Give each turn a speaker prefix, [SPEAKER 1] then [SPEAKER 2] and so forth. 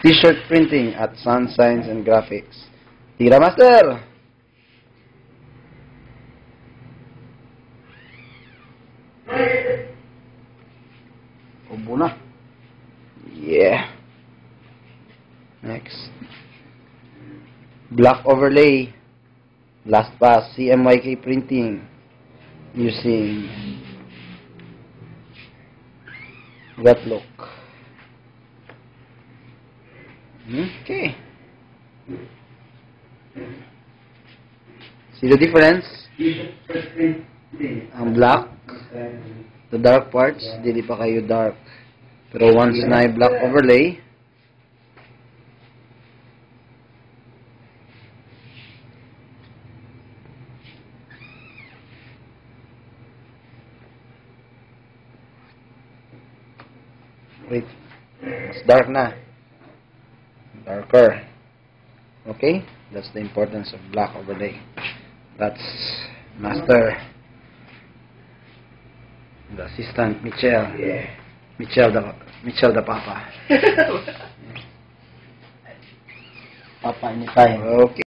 [SPEAKER 1] T-shirt printing at Sun Signs and Graphics. Tira, Master! Ubo na. Yeah. Next. Black overlay. Last pass. CMYK printing. Using wet look. Okay. See the difference? Ang black, the dark parts, dili pa kayo dark. Pero once na black overlay, wait, mas dark na. Darker. Okay? That's the importance of black overlay. That's Master. The assistant, Michelle. Yeah. Michelle the Papa. Papa anytime. Okay.